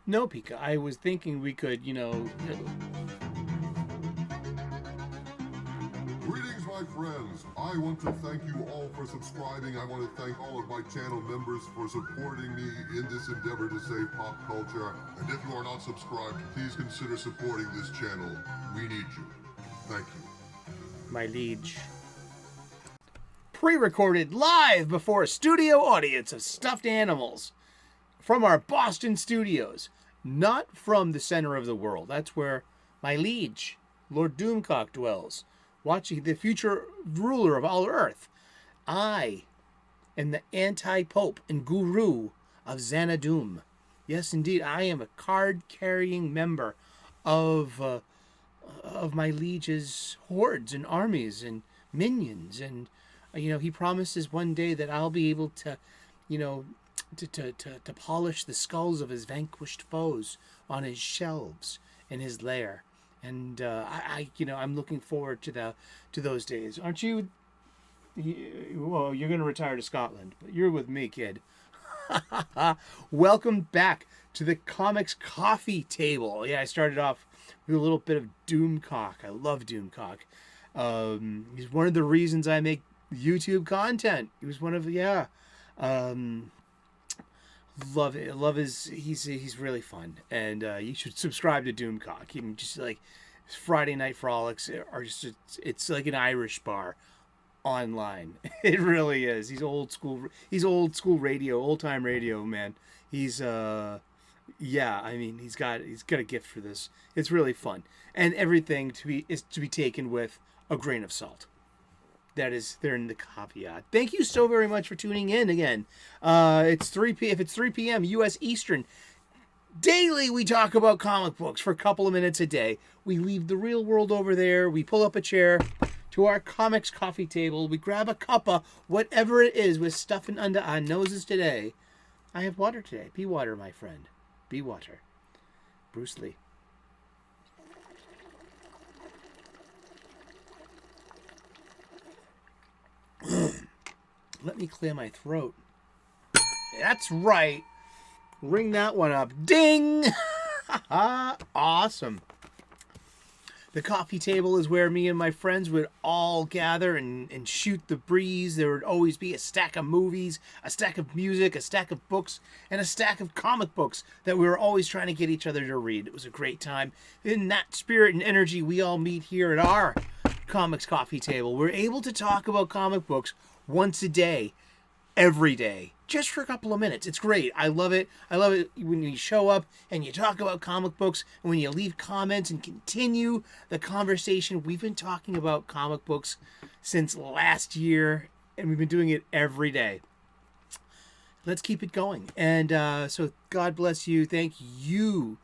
No, Pika. I was thinking we could, Greetings, my friends. I want to thank you all for subscribing. I want to thank all of my channel members for supporting me in this endeavor to save pop culture. And if you are not subscribed, please consider supporting this channel. We need you. Thank you. my liege. Pre-recorded live before a studio audience of stuffed animals from our Boston studios, not from the center of the world. That's where my liege, Lord Doomcock, dwells, watching the future ruler of all Earth. I am the anti-pope and guru of Xanadu. Yes, indeed, I am a card-carrying member of my liege's hordes and armies and minions, and he promises one day that I'll be able to, to polish the skulls of his vanquished foes on his shelves in his lair. And I'm looking forward to those days. Aren't you? Well, you're going to retire to Scotland, but you're with me, kid. Welcome back to the Comics Coffee Table. Yeah, I started off with a little bit of Doomcock. I love Doomcock. He's one of the reasons I make YouTube content. He was one of love it. Love his. He's really fun, and you should subscribe to Doomcock. You can just like Friday Night Frolics are just it's like an Irish bar online. It really is. He's old school. He's old school radio, old time radio, man. He's he's got a gift for this. It's really fun, and everything is to be taken with a grain of salt. That is, they're in the caveat. Thank you so very much for tuning in again. It's 3 p.m. U.S. Eastern. Daily, we talk about comic books for a couple of minutes a day. We leave the real world over there. We pull up a chair to our comics coffee table. We grab a cuppa, whatever it is, we're stuffing under our noses today. I have water today. Be water, my friend. Be water. Bruce Lee. Let me clear my throat. That's right. Ring that one up. Ding! Awesome. The coffee table is where me and my friends would all gather and shoot the breeze. There would always be a stack of movies, a stack of music, a stack of books, and a stack of comic books that we were always trying to get each other to read. It was a great time. In that spirit and energy, we all meet here at our comics coffee table. We're able to talk about comic books once a day, every day, just for a couple of minutes. It's great. I love it. I love it when you show up and you talk about comic books, and when you leave comments and continue the conversation. We've been talking about comic books since last year, and we've been doing it every day. Let's keep it going. And so God bless you. Thank you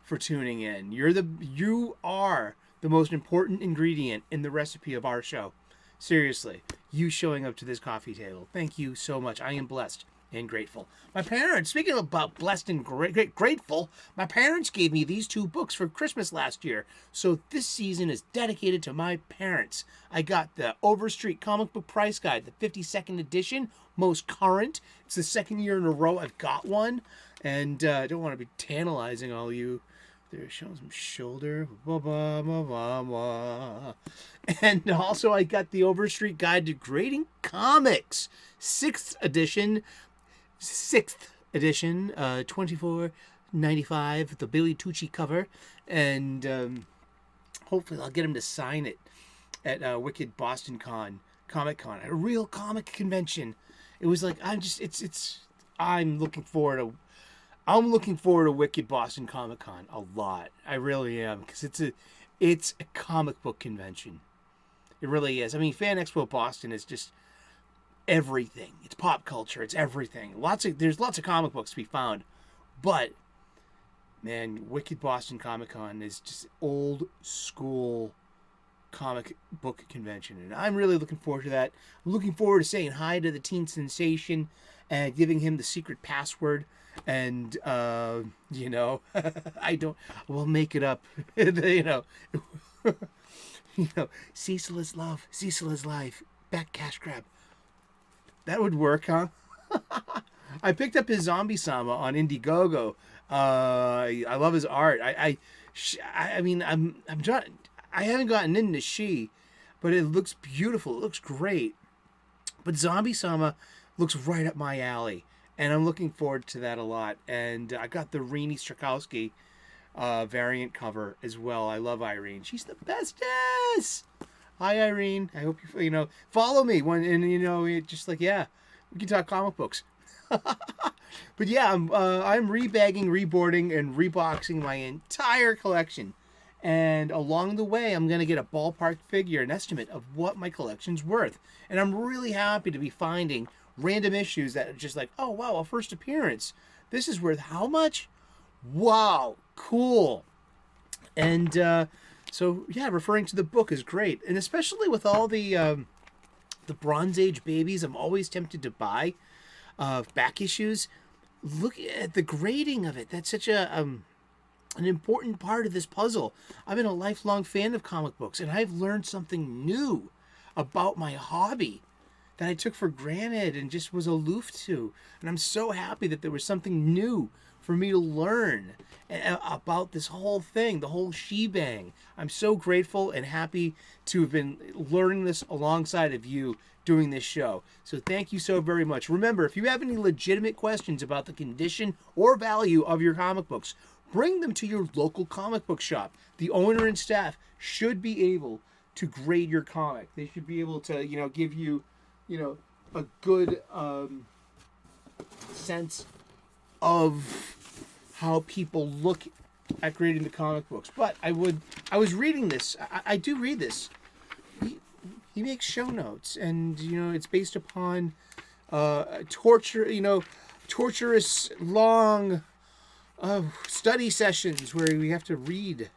for tuning in. You are the most important ingredient in the recipe of our show. Seriously, you showing up to this coffee table. Thank you so much. I am blessed and grateful. My parents, speaking about blessed and grateful, my parents gave me these two books for Christmas last year. So this season is dedicated to my parents. I got the Overstreet Comic Book Price Guide, the 52nd edition, most current. It's the second year in a row I've got one. And I don't want to be tantalizing all you. They're showing some shoulder. And also I got the Overstreet Guide to Grading Comics, 6th edition, $24.95, the Billy Tucci cover. And hopefully I'll get him to sign it at Wicked Boston Comic Con, a real comic convention. It was like, I'm looking forward to Wicked Boston Comic Con a lot. I really am, because it's a comic book convention. It really is. I mean, Fan Expo Boston is just everything. It's pop culture. It's everything. There's lots of comic books to be found, but man, Wicked Boston Comic Con is just old school comic book convention, and I'm really looking forward to that. I'm looking forward to saying hi to the teen sensation and giving him the secret password. And we'll make it up. Cecil is love, Cecil is life, back cash grab. That would work, huh? I picked up his Zombie Sama on Indiegogo I love his art. I mean, I'm trying. I haven't gotten into She, but it looks beautiful. It looks great. But Zombie Sama looks right up my alley, and I'm looking forward to that a lot. And I got the Rini Strakowski variant cover as well. I love Irene. She's the bestest. Hi, Irene. I hope you follow me when, and just like, yeah, we can talk comic books. But yeah, I'm rebagging, reboarding, and reboxing my entire collection. And along the way, I'm going to get a ballpark figure, an estimate of what my collection's worth. And I'm really happy to be finding random issues that are just like, oh, wow, a first appearance. This is worth how much? Wow, cool. And so, yeah, referring to the book is great. And especially with all the Bronze Age babies I'm always tempted to buy back issues. Look at the grading of it. That's such an important part of this puzzle. I've been a lifelong fan of comic books, and I've learned something new about my hobby that I took for granted and just was aloof to. And I'm so happy that there was something new for me to learn about this whole thing, the whole shebang. I'm so grateful and happy to have been learning this alongside of you doing this show. So thank you so very much. Remember, if you have any legitimate questions about the condition or value of your comic books, bring them to your local comic book shop. The owner and staff should be able to grade your comic. They should be able to, give you, a good sense of how people look at grading the comic books. But I was reading this. I do read this. He makes show notes, and it's based upon torturous long study sessions where we have to read.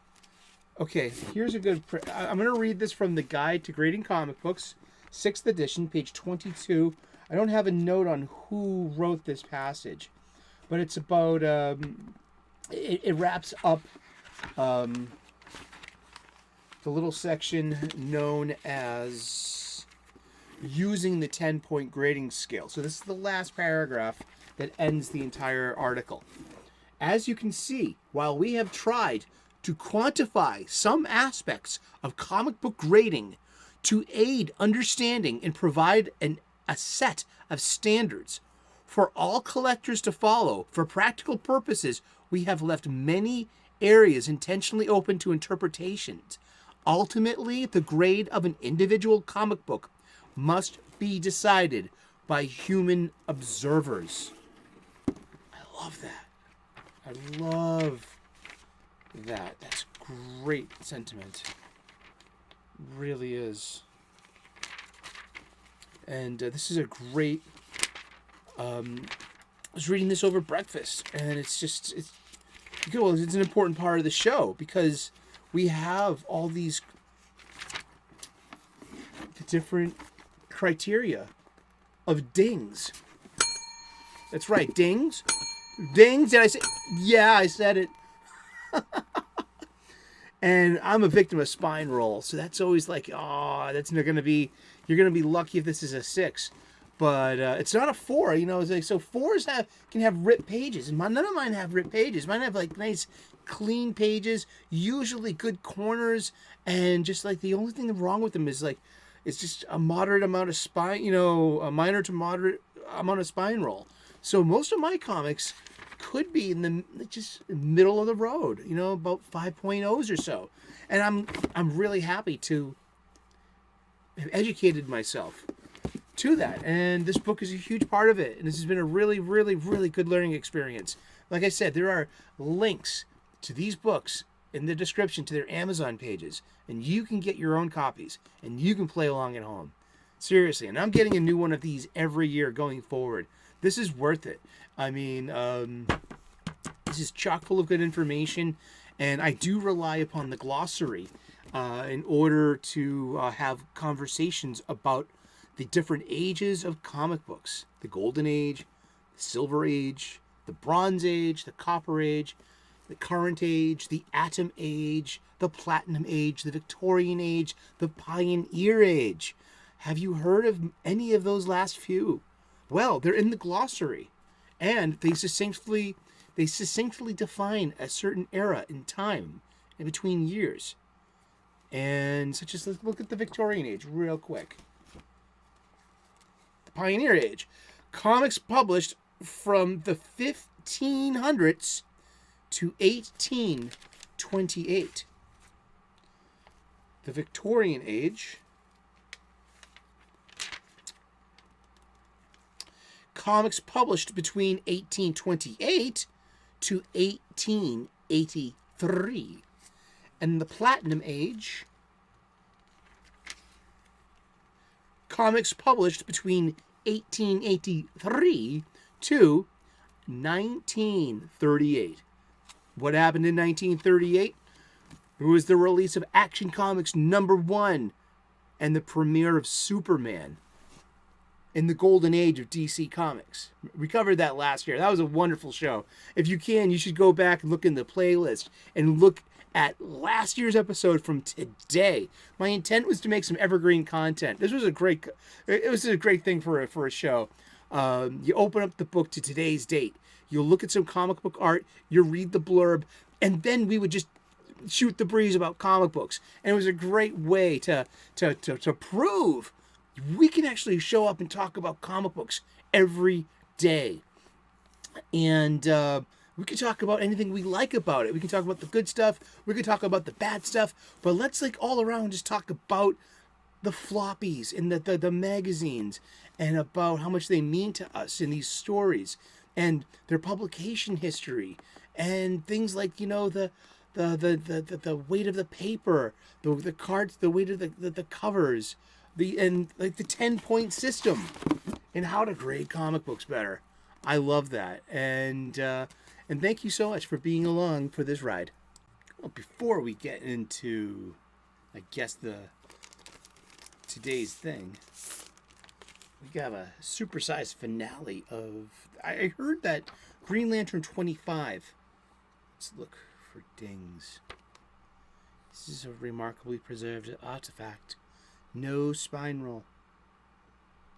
Okay, here's a good. I'm going to read this from the Guide to Grading Comic Books, 6th edition, page 22. I don't have a note on who wrote this passage, but it's about. It wraps up the little section known as using the 10-point grading scale. So this is the last paragraph that ends the entire article. As you can see, while we have tried to quantify some aspects of comic book grading to aid understanding and provide a set of standards for all collectors to follow, for practical purposes, we have left many areas intentionally open to interpretations. Ultimately, the grade of an individual comic book must be decided by human observers. I love that. I love that. That's great sentiment. Really is. And this is a great... I was reading this over breakfast, and it's an important part of the show because we have all these different criteria of dings. That's right, dings. Dings, did I say? Yeah, I said it. And I'm a victim of spine roll, so that's always like, that's not going to be, you're going to be lucky if this is a 6. But it's not a 4, It's like, so 4s can have ripped pages, and none of mine have ripped pages. Mine have like nice, clean pages, usually good corners, and just like the only thing wrong with them is like it's just a moderate amount of spine, a minor to moderate amount of spine roll. So most of my comics could be in the just middle of the road, about 5.0s or so, and I'm really happy to have educated myself to that, and this book is a huge part of it, and this has been a really, really, really good learning experience. Like I said, there are links to these books in the description to their Amazon pages, and you can get your own copies, and you can play along at home. Seriously, and I'm getting a new one of these every year going forward. This is worth it. I mean, this is chock full of good information, and I do rely upon the glossary in order to have conversations about the different ages of comic books. The Golden Age, the Silver Age, the Bronze Age, the Copper Age, the Current Age, the Atom Age, the Platinum Age, the Victorian Age, the Pioneer Age. Have you heard of any of those last few? Well, they're in the glossary, and they succinctly They succinctly define a certain era in time in between years. And such as, let's look at the Victorian age real quick. The Pioneer Age. Comics published from the 1500s to 1828. The Victorian Age. Comics published between 1828 to 1883. And the Platinum Age. Comics published between 1883 to 1938. What happened in 1938? It was the release of Action Comics #1 and the premiere of Superman in the golden age of DC Comics. We covered that last year. That was a wonderful show. If you can, you should go back and look in the playlist and look at last year's episode from today. My intent was to make some evergreen content. This was a great thing for a show. You open up the book to today's date. You'll look at some comic book art. You read the blurb, and then we would just shoot the breeze about comic books. And it was a great way to prove we can actually show up and talk about comic books every day. And we can talk about anything we like about it. We can talk about the good stuff. We can talk about the bad stuff. But let's all around just talk about the floppies and the magazines and about how much they mean to us in these stories and their publication history and things like, the weight of the paper, the cards, the weight of the covers, the 10-point system and how to grade comic books better. I love that. And thank you so much for being along for this ride. Well, before we get into, I guess, today's thing, we got a supersized finale of, I heard that Green Lantern 25. Let's look for dings. This is a remarkably preserved artifact. No spine roll.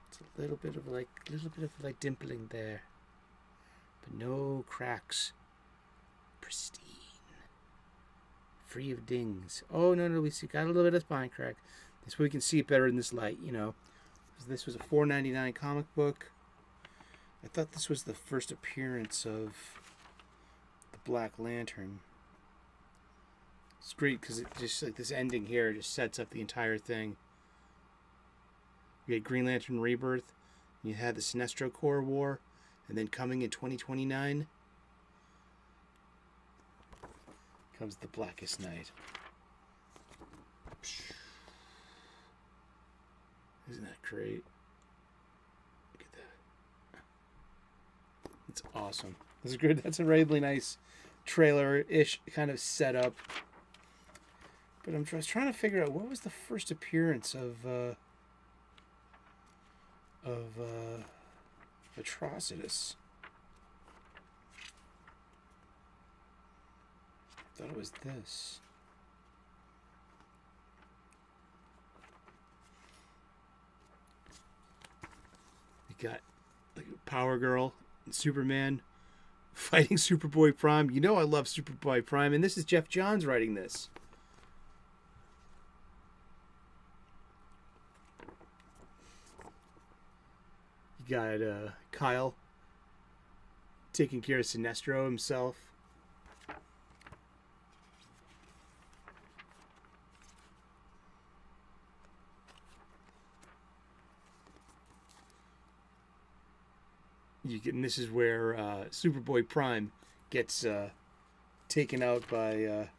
It's a little bit of dimpling there, but no cracks. Pristine, free of dings. Oh no, we got a little bit of spine crack. This way we can see it better in this light. This was a $4.99 comic book. I thought this was the first appearance of the Black Lantern. It's great because it just this ending here just sets up the entire thing. You had Green Lantern Rebirth, you had the Sinestro Corps War, and then coming in 2029 comes the Blackest Night. Isn't that great? Look at that. It's awesome. That's good. That's a really nice trailer-ish kind of setup. But I'm just trying to figure out what was the first appearance of Atrocitus. I thought it was this. We got Power Girl and Superman fighting Superboy Prime. You know I love Superboy Prime, and this is Jeff Johns writing this. You got Kyle taking care of Sinestro himself. And this is where Superboy Prime gets taken out by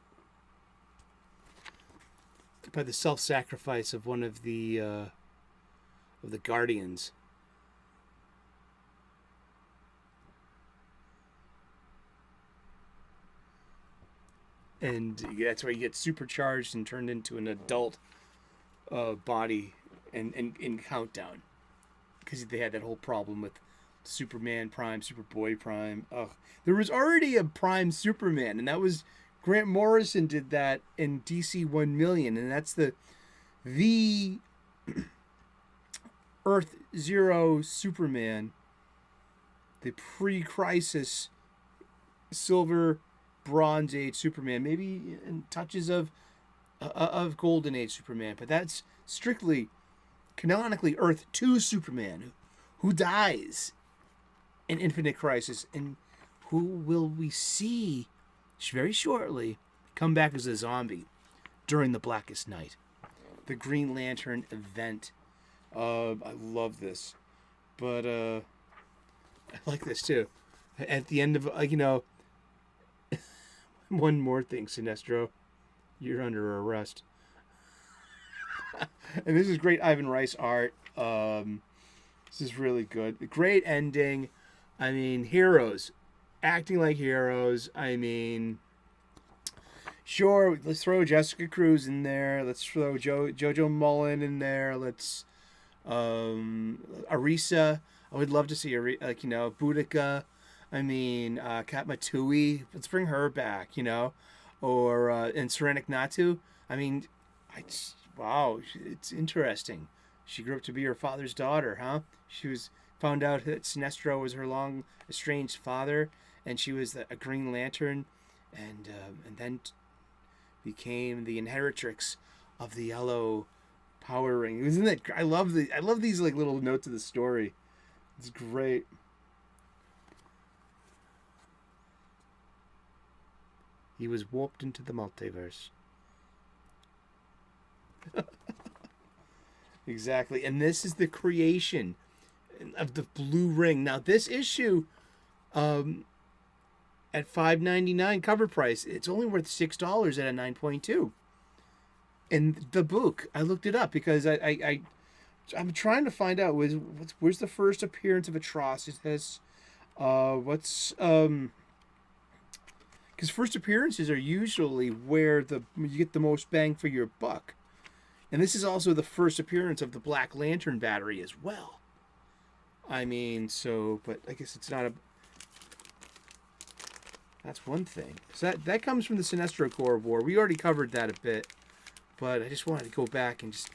the self-sacrifice of one of the Guardians. And that's where he gets supercharged and turned into an adult body in Countdown, because they had that whole problem with Superman Prime, Superboy Prime. Ugh. There was already a Prime Superman, and that was Grant Morrison did that in DC 1 Million, and that's the Earth Zero Superman, the pre-crisis Silver, Bronze Age Superman, maybe in touches of Golden Age Superman, but that's strictly canonically Earth 2 Superman, who dies in Infinite Crisis, and who will we see very shortly come back as a zombie during the Blackest Night, the Green Lantern event. I love this, but I like this too. At the end of one more thing, Sinestro, you're under arrest. And this is great Ivan Rice art. This is really good. Great ending. I mean, heroes acting like heroes. I mean, sure, let's throw Jessica Cruz in there. Let's throw Jojo Mullen in there. Let's Arisa. I would love to see Boudica. I mean, Katma Tui. Let's bring her back. Or and Serenik Natu. I mean, wow, it's interesting. She grew up to be her father's daughter, huh? She was found out that Sinestro was her long estranged father, and she was a Green Lantern, and then became the inheritrix of the Yellow Power Ring. Isn't that? I love these like little notes of the story. It's great. He was warped into the multiverse. Exactly. And this is the creation of the blue ring. Now, this issue, at $5.99 cover price, it's only worth $6 at a 9.2. And the book, I looked it up because I'm trying to find out where's the first appearance of Atrocitus. Because first appearances are usually where you get the most bang for your buck. And this is also the first appearance of the Black Lantern battery as well. I mean, but I guess it's not that's one thing. So that comes from the Sinestro Corps War. We already covered that a bit, but I just wanted to go back and just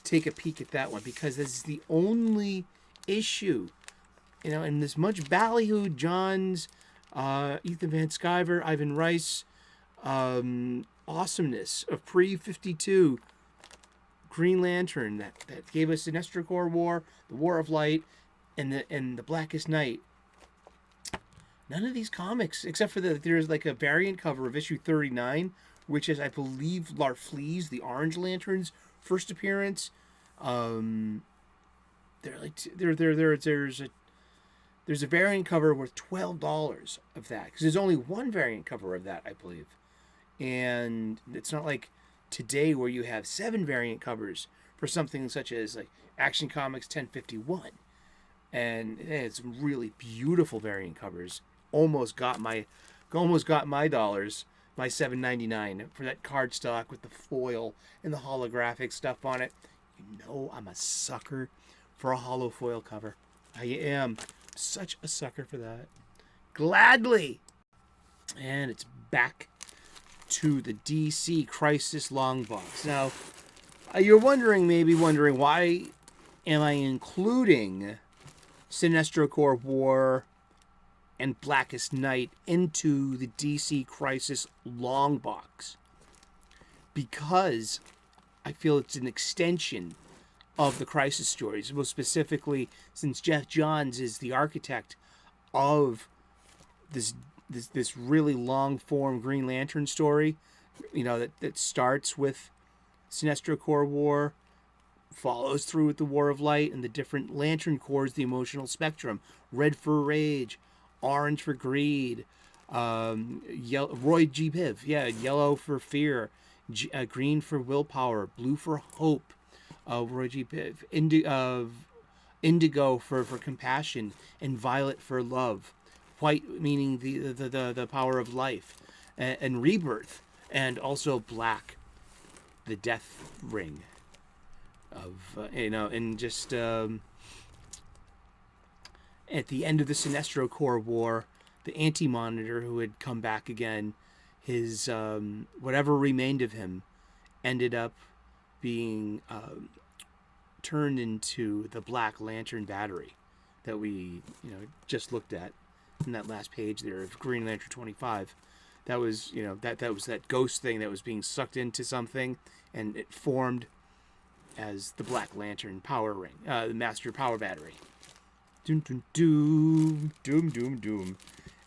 take a peek at that one because this is the only issue, and this much ballyhooed Johns, Ethan Van Sciver, Ivan Rice, awesomeness of pre-52 Green Lantern that gave us the Sinestro Corps War, the War of Light, and the Blackest Night. None of these comics, except for there's like a variant cover of issue 39, which is, I believe, Larfleeze, the Orange Lantern's first appearance. There's a variant cover worth $12 of that because there's only one variant cover of that, I believe. And it's not like today where you have 7 variant covers for something such as like Action Comics 1051. And it's really beautiful variant covers. Almost got my dollars, my $7.99 for that cardstock with the foil and the holographic stuff on it. I'm a sucker for a holo foil cover. I am such a sucker for that. Gladly. And it's back to the DC Crisis long box. Now, you're wondering why am I including Sinestro Corps War and Blackest Night into the DC Crisis long box? Because I feel it's an extension of the Crisis stories, most specifically since Jeff Johns is the architect of this really long form Green Lantern story, that starts with Sinestro Corps War, follows through with the War of Light and the different Lantern Corps, the emotional spectrum: red for rage, orange for greed, Roy G. Biv, yellow for fear, green for willpower, blue for hope, Roy G. Biv, indigo for compassion, and violet for love, white meaning the power of life, and rebirth, and also black, the death ring of and just at the end of the Sinestro Corps War, the Anti-Monitor, who had come back again, his whatever remained of him ended up being turned into the Black Lantern battery that we just looked at in that last page there of Green Lantern 25. That was, you know, that was that ghost thing that was being sucked into something, and it formed as the Black Lantern power ring, the Master Power Battery. Doom, doom, doom, doom, doom, doom.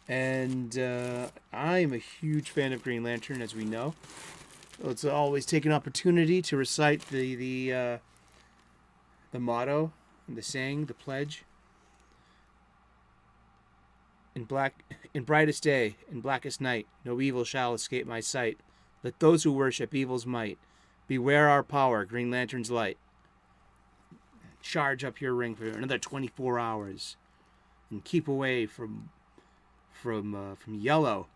And I'm a huge fan of Green Lantern, as we know. Let's always take an opportunity to recite the motto, the saying, the pledge. In brightest day, in blackest night, no evil shall escape my sight. Let those who worship evil's might beware our power, Green Lantern's light. Charge up your ring for another 24 hours, and keep away from yellow.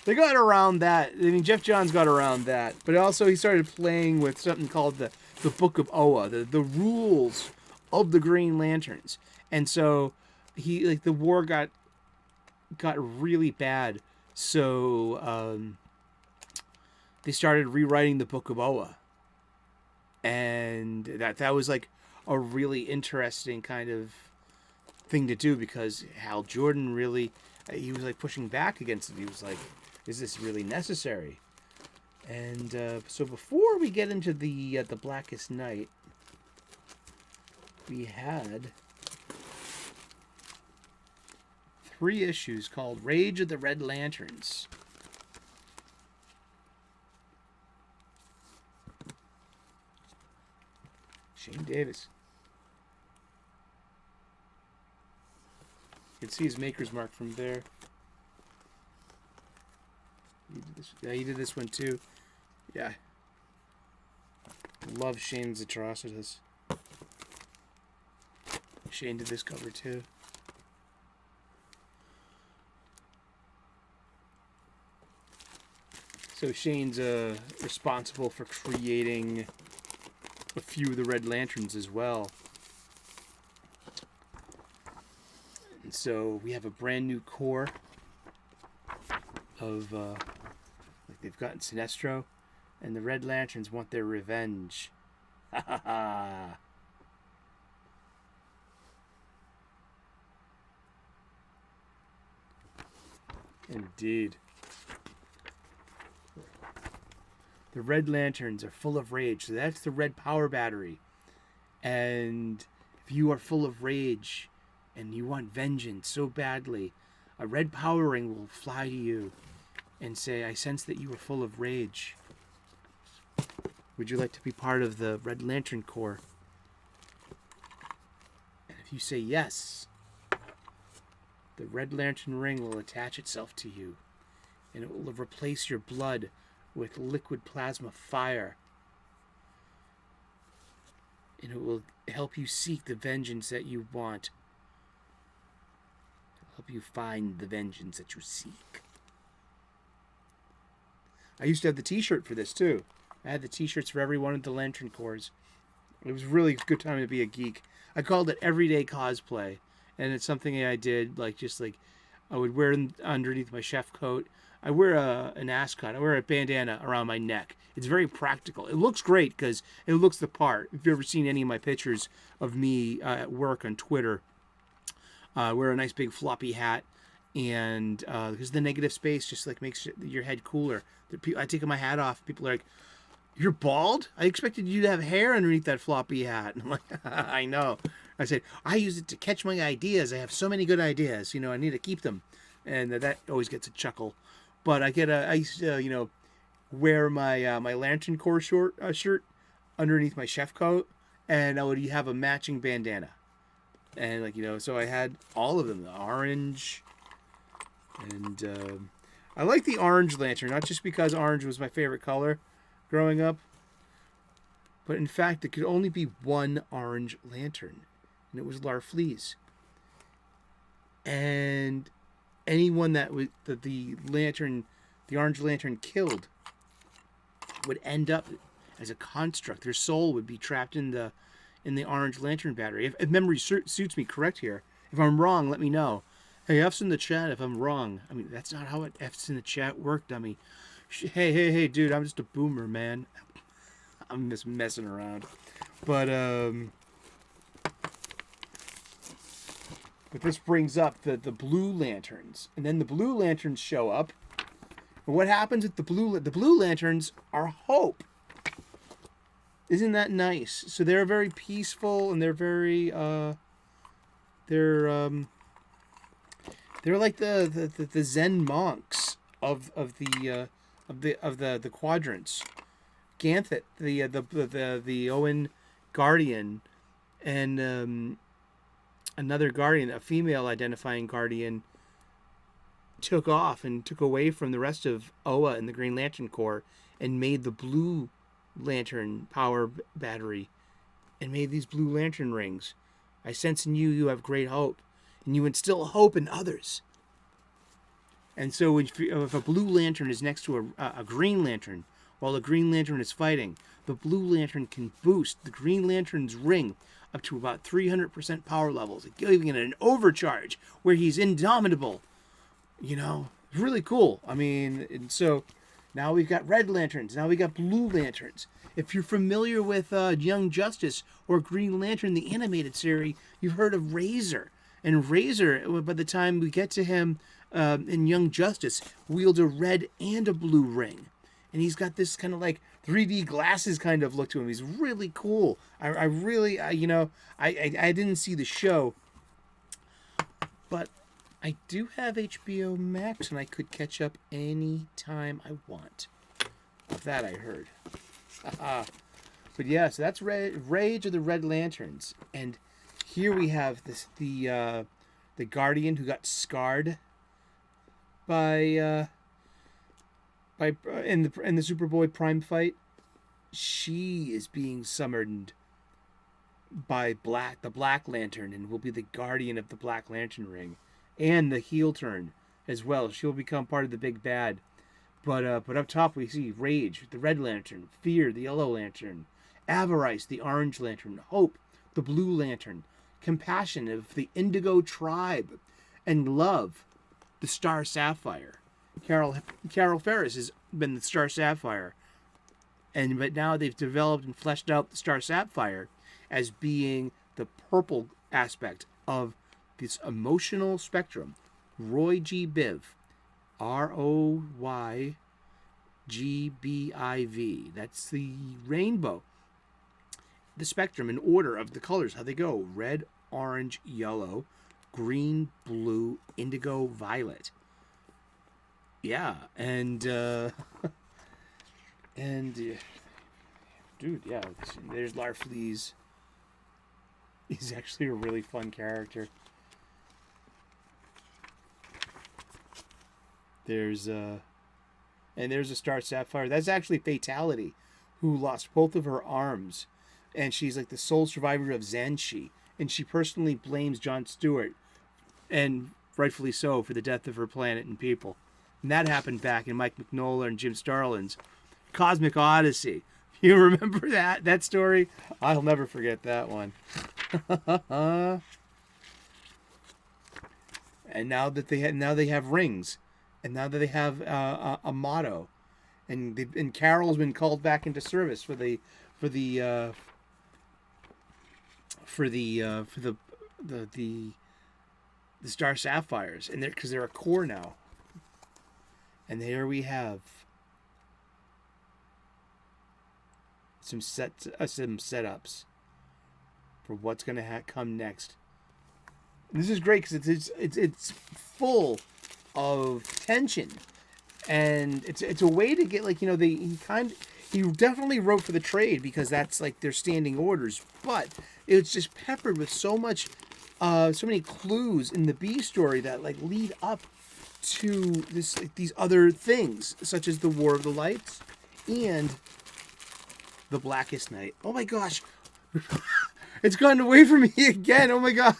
They got around that. I mean, Jeff Johns got around that, but also he started playing with something called the Book of Oa, the rules of the Green Lanterns. And so the war got really bad. So they started rewriting the Book of Oa. And that was like a really interesting kind of thing to do, because Hal Jordan really, he was like pushing back against it. He was like, is this really necessary? And so before we get into the Blackest Night, we had 3 issues called Rage of the Red Lanterns. Shane Davis. You can see his maker's mark from there. He did this one too. Yeah. Love Shane's atrocities. Shane did this cover too. So Shane's responsible for creating a few of the Red Lanterns as well. And so we have a brand new core of like they've gotten Sinestro, and the Red Lanterns want their revenge. Ha ha ha. Indeed. The Red Lanterns are full of rage. So that's the red power battery. And if you are full of rage and you want vengeance so badly, a red power ring will fly to you and say, I sense that you are full of rage. Would you like to be part of the Red Lantern Corps? And if you say yes, the Red Lantern ring will attach itself to you, and it will replace your blood with liquid plasma fire. And it will help you seek the vengeance that you want. It'll help you find the vengeance that you seek. I used to have the t-shirt for this too. I had the t-shirts for every one of the Lantern Corps. It was really a good time to be a geek. I called it everyday cosplay. And it's something I did, like I would wear underneath my chef coat. I wear an ascot. I wear a bandana around my neck. It's very practical. It looks great because it looks the part. If you've ever seen any of my pictures of me at work on Twitter, I wear a nice big floppy hat, and because the negative space just like makes your head cooler. I take my hat off. People are like, "You're bald? I expected you to have hair underneath that floppy hat." And I'm like, "I know." I said, I use it to catch my ideas. I have so many good ideas. I need to keep them. And that always gets a chuckle. But I used to, wear my my Lantern Corps shirt underneath my chef coat. And I would have a matching bandana. And, so I had all of them. The orange. And I like the orange lantern. Not just because orange was my favorite color growing up. But in fact, there could only be one orange lantern. And it was Larfleeze. And anyone that the orange lantern killed would end up as a construct. Their soul would be trapped in the orange lantern battery. If memory suits me correct here. If I'm wrong, let me know. Hey, F's in the chat if I'm wrong. I mean, that's not how F's in the chat work, dummy. Hey, dude, I'm just a boomer, man. I'm just messing around. But, But this brings up the blue lanterns. And then the blue lanterns show up. And what happens with the blue lanterns are hope. Isn't that nice? So they're very peaceful, and they're very they're like the Zen monks of the quadrants. Ganthet, the Owen guardian, and another guardian, a female identifying guardian, took off and took away from the rest of Oa and the Green Lantern Corps and made the blue lantern power battery and made these blue lantern rings. I sense in you have great hope, and you instill hope in others. And so if a blue lantern is next to a green lantern while the green lantern is fighting, the blue lantern can boost the green lantern's ring up to about 300% power levels, giving it an overcharge where he's indomitable. You know, really cool. I mean, and so now we've got red lanterns. Now we got blue lanterns. If you're familiar with Young Justice or Green Lantern, the animated series, you've heard of Razor. And Razor, by the time we get to him in Young Justice, wields a red and a blue ring. And he's got this kind of like 3D glasses kind of look to him. He's really cool. I really, you know, I didn't see the show, but I do have HBO Max, and I could catch up any time I want. Of that I heard. But yeah, so that's Rage of the Red Lanterns. And here we have the Guardian who got scarred by in the Superboy Prime fight. She is being summoned by the Black Lantern, and will be the guardian of the Black Lantern ring. And the heel turn as well. She'll become part of the big bad. But up top we see Rage, the Red Lantern, Fear, the Yellow Lantern, Avarice, the Orange Lantern, Hope, the Blue Lantern, Compassion of the Indigo Tribe, and Love, the Star Sapphire. Carol Ferris has been the Star Sapphire, but now they've developed and fleshed out the Star Sapphire as being the purple aspect of this emotional spectrum. Roy G. Biv, ROYGBIV. That's the rainbow. The spectrum in order of the colors, how they go: red, orange, yellow, green, blue, indigo, violet. Yeah, and dude, yeah, there's Larfleeze. He's actually a really fun character. There's a Star Sapphire. That's actually Fatality, who lost both of her arms, and she's like the sole survivor of Zanshi, and she personally blames Jon Stewart, and rightfully so, for the death of her planet and people. And that happened back in Mike Mignola and Jim Starlin's Cosmic Odyssey. You remember that story? I'll never forget that one. And now they have rings, and now that they have a motto, and Carol's been called back into service for the Star Sapphires, and because they're a core now. And there we have some setups for what's going to come next. And this is great because it's full of tension, and it's a way to get, like, you know, he definitely wrote for the trade because that's like their standing orders, but it's just peppered with so many clues in the B story that like lead up to these other things, such as the War of the Lights and the Blackest Night. Oh my gosh. It's gotten away from me again. Oh my God.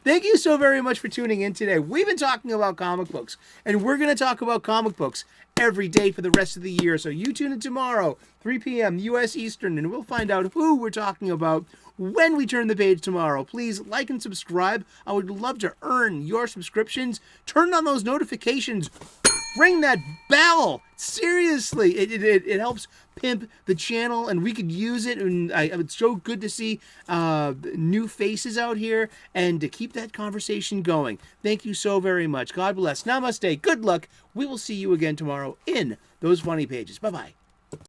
Thank you so very much for tuning in today. We've been talking about comic books, and we're going to talk about comic books every day for the rest of the year. So you tune in tomorrow, 3 p.m. U.S. Eastern, and we'll find out who we're talking about when we turn the page tomorrow. Please like and subscribe. I would love to earn your subscriptions. Turn on those notifications. ring that bell. Seriously, it helps pimp the channel, and we could use it. And it's so good to see new faces out here and to keep that conversation going. Thank you so very much. God bless. Namaste. Good luck. We will see you again tomorrow in those funny pages. Bye-bye.